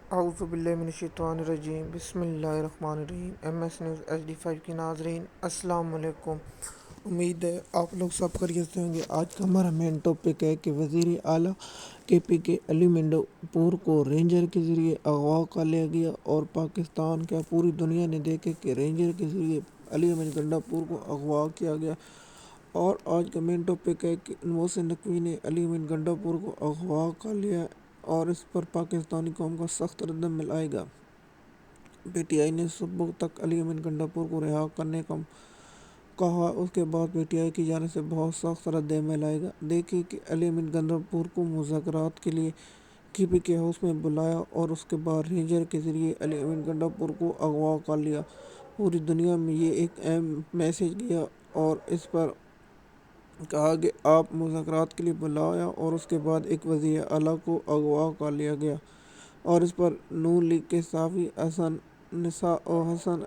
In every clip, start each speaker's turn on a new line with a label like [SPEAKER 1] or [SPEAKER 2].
[SPEAKER 1] اعوذ باللہ من الشیطان الرجیم بسم اللہ الرحمن الرحیم M S news H D 5 کے ناظرین السلام علیکم۔ امید ہے آپ لوگ سب خیریت سے ہوں گے۔ آج کا ہمارا مین ٹاپک ہے کہ وزیر اعلیٰ کے پی کے علی منڈپور کو رینجر کے ذریعے اغوا کر لیا گیا، اور پاکستان کیا پوری دنیا نے دیکھے کہ رینجر کے ذریعے علی منڈپور کو اغوا کیا گیا۔ اور آج کا مین ٹاپک ہے کہ محسن نقوی نے علی منڈپور کو اغوا کر لیا، اور اس پر پاکستانی قوم کا سخت رد عمل آئے گا۔ پی ٹی آئی نے صبح تک علی منڈپور کو رہا کرنے کا کہا، اس کے بعد پی ٹی آئی کی جانب سے بہت سخت رد عمل آئے گا۔ دیکھیے کہ علی منڈپور کو مذاکرات کے لیے کے پی کے ہاؤس میں بلایا، اور اس کے بعد رینجر کے ذریعے علی منڈپور کو اغوا کر لیا۔ پوری دنیا میں یہ ایک اہم میسیج گیا، اور اس پر کہا کہ آپ مذاکرات کے لیے بلایا، اور اس کے بعد ایک وزیر اعلیٰ کو اغوا کر لیا گیا۔ اور اس پر نون لیگ کے صحافی حسن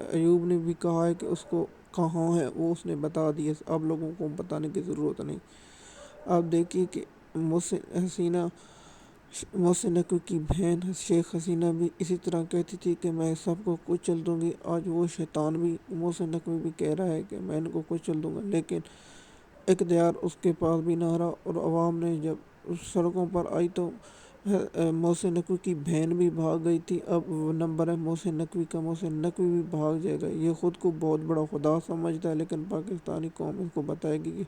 [SPEAKER 1] ایوب نے بھی کہا ہے کہ اس کو کہاں ہے وہ اس نے بتا دیا، آپ لوگوں کو بتانے کی ضرورت نہیں۔ آپ دیکھیے کہ محسن نقوی کی بہن شیخ حسینہ بھی اسی طرح کہتی تھی کہ میں سب کو کچل دوں گی۔ آج وہ شیطان بھی محسن نقوی بھی کہہ رہا ہے کہ میں ان کو کچل دوں گا، لیکن اقتدار اس کے پاس بھی نہ رہا، اور عوام نے جب سڑکوں پر آئی تو محسن نقوی کی بہن بھی بھاگ گئی تھی۔ اب وہ نمبر ہے محسن نقوی کا، محسن نقوی بھی بھاگ جائے گا۔ یہ خود کو بہت بڑا خدا سمجھتا ہے، لیکن پاکستانی قوم اس کو بتائے گی کہ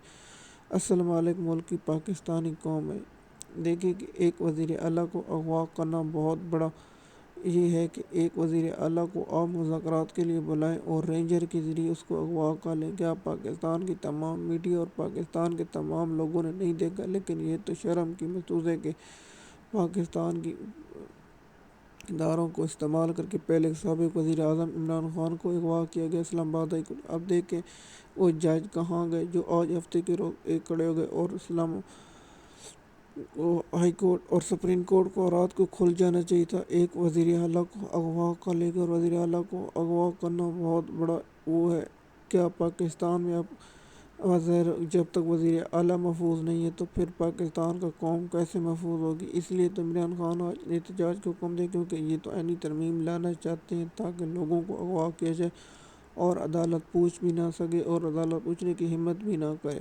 [SPEAKER 1] اصل مالک ملک کی پاکستانی قوم ہے۔ دیکھیے کہ ایک وزیر اعلیٰ کو اغوا کرنا بہت بڑا یہ ہے کہ ایک وزیر اعلیٰ کو آپ مذاکرات کے لیے بلائیں اور رینجر کے ذریعے اس کو اغوا کر لیں۔ کیا پاکستان کی تمام میڈیا اور پاکستان کے تمام لوگوں نے نہیں دیکھا؟ لیکن یہ تو شرم کی محسوس ہے کہ پاکستان کی اداروں کو استعمال کر کے پہلے سابق وزیر اعظم عمران خان کو اغوا کیا گیا اسلام آباد ہائی کورٹ۔ اب دیکھیں وہ جج کہاں گئے جو آج ہفتے کے روز ایک کھڑے ہو گئے، اور اسلام ہائی کورٹ اور سپریم کورٹ کو رات کو کھل جانا چاہیے تھا۔ ایک وزیر اعلیٰ کو اغوا کر لے گا، اور وزیر اعلیٰ کو اغوا کرنا بہت بڑا وہ ہے۔ کیا پاکستان میں اب جب تک وزیر اعلیٰ محفوظ نہیں ہے تو پھر پاکستان کا قوم کیسے محفوظ ہوگی؟ اس لیے تو عمران خان آج احتجاج کا حکم دے، کیونکہ یہ تو آئینی ترمیم لانا چاہتے ہیں تاکہ لوگوں کو اغوا کیا جائے اور عدالت پوچھ بھی نہ سکے، اور عدالت پوچھنے کی ہمت بھی نہ کرے۔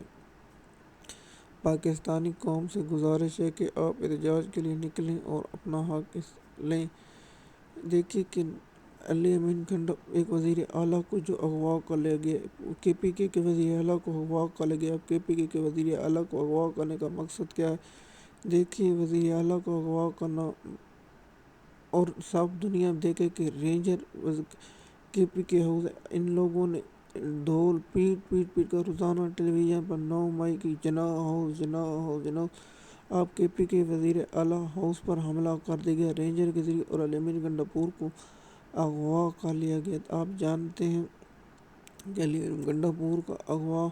[SPEAKER 1] پاکستانی قوم سے گزارش ہے کہ آپ احتجاج کے لیے نکلیں اور اپنا حق لیں۔ دیکھیے کہ علی منڈپور ایک وزیر اعلیٰ کو جو اغوا کر لیا گیا، کے پی کے وزیر اعلیٰ کو اغوا کر لیا گیا۔ اب کے پی کے وزیر اعلیٰ کو اغوا کرنے کا مقصد کیا ہے؟ دیکھیے وزیر اعلیٰ کو اغوا کرنا، اور سب دنیا دیکھے کہ رینجر کے پی کے ہاؤس ان لوگوں نے ڈھول پیٹ کر روزانہ ٹیلی ویژن پر 9 مئی کی جناح ہاؤس جناح ہاؤس جناح۔ آپ کے پی کے وزیر اعلیٰ ہاؤس پر حملہ کر دیا گیا رینجر کے ذریعے، اور علی منڈپور کو اغوا کر لیا گیا۔ آپ جانتے ہیں کہ علی منڈپور کا اغوا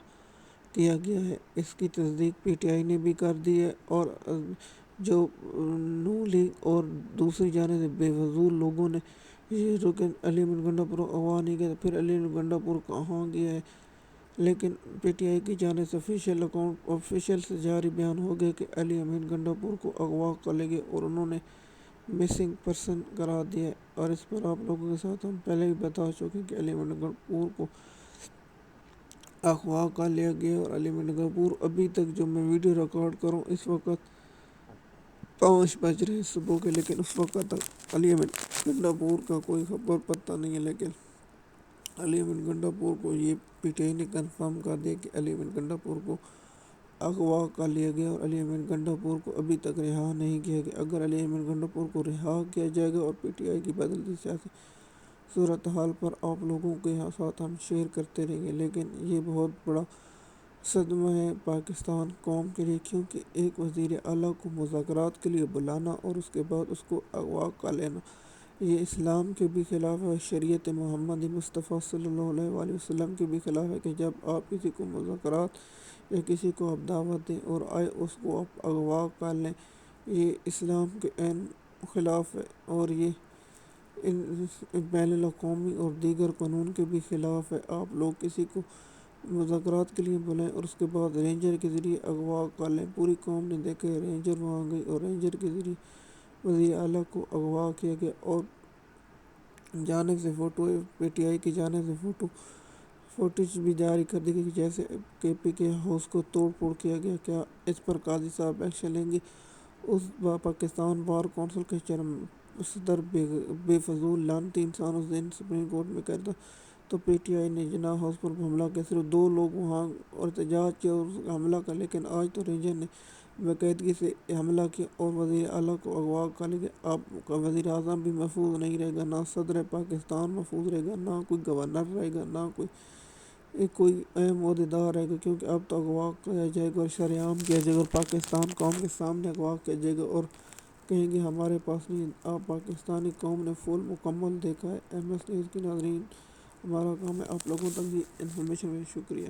[SPEAKER 1] کیا گیا ہے، اس کی تصدیق پی ٹی آئی نے بھی کر دی ہے، اور جو نون لیگ اور دوسری جانب سے بے وضو لوگوں نے یہ جو کہ علی منڈپور کو اغوا نہیں کیا، پھر علی منڈپور کہاں گیا ہے؟ لیکن پی ٹی آئی کی جانب سے آفیشیل سے جاری بیان ہو گیا کہ علی منڈپور کو اغوا کر لے گئے، اور انہوں نے مسنگ پرسن قرار دیا ہے۔ اور اس پر آپ لوگوں کے ساتھ ہم پہلے بھی بتا چکے کہ علی منڈپور کو اغوا کر لیا گیا، اور علی منڈپور ابھی تک جو میں ویڈیو ریکارڈ کروں اس وقت 5 بج رہے ہیں صبح کے، لیکن اس وقت تک علی منڈپور کا کوئی خبر پتہ نہیں ہے۔ لیکن علی منڈپور کو یہ پی ٹی آئی نے کنفرم کر دیا کہ علی منڈپور کو اغوا کر لیا گیا، اور علی منڈپور کو ابھی تک رہا نہیں کیا گیا۔ اگر علی منڈپور کو رہا کیا جائے گا، اور پی ٹی آئی کی بدلتی سیاسی صورتحال پر آپ لوگوں کے ساتھ ہم شیئر کرتے رہیں گے، لیکن یہ بہت بڑا صدمہ ہے پاکستان قوم کے لیے، کیونکہ ایک وزیر اعلیٰ کو مذاکرات کے لیے بلانا اور اس کے بعد اس کو اغوا کر لینا، یہ اسلام کے بھی خلاف ہے، شریعت محمد مصطفیٰ صلی اللہ علیہ وسلم کے بھی خلاف ہے کہ جب آپ کسی کو مذاکرات یا کسی کو آپ دعوت دیں اور آئے اس کو آپ اغوا کر لیں، یہ اسلام کے عین خلاف ہے، اور یہ بین الاقوامی اور دیگر قانون کے بھی خلاف ہے۔ آپ لوگ کسی کو مذاکرات کے لیے بلائیں اور اس کے بعد رینجر کے ذریعے اغوا کر لیں۔ پوری قوم نے دیکھا رینجر وہاں گئی، اور رینجر کے ذریعے وزیر اعلیٰ کو اغوا کیا گیا اور جانب سے پی ٹی آئی کی جانب سے فوٹیج بھی جاری کر دی گئی جیسے کہ پی کے ہاؤس کو توڑ پھوڑ کیا گیا۔ کیا اس پر قاضی صاحب ایکشن لیں گے؟ پاکستان بار کونسل کے صدر بے فضول لعنتی انسان اس دن سپریم کورٹ میں کہتا تو پی ٹی آئی نے جناح ہاؤس پر حملہ کیا، صرف 2 لوگ وہاں احتجاج کیا اور حملہ کیا، لیکن آج تو رینجر نے باقاعدگی سے حملہ کیا اور وزیر اعلیٰ کو اغوا کر لیا۔ اب کا وزیر اعظم بھی محفوظ نہیں رہے گا، نہ صدر پاکستان محفوظ رہے گا، نہ کوئی گورنر رہے گا، نہ کوئی اہم عہدیدار رہے گا، کیونکہ اب تو اغوا کیا جائے گا اور شرعام کیا جائے گا اور پاکستان قوم کے سامنے اغوا کیا جائے گا اور کہیں گے ہمارے پاس نہیں۔ آپ پاکستانی قوم نے مکمل دیکھا ہے۔ ایم ایس نیوز کے ناظرین، ہمارا کام ہے آپ لوگوں تک یہ انفارمیشن میں شکریہ۔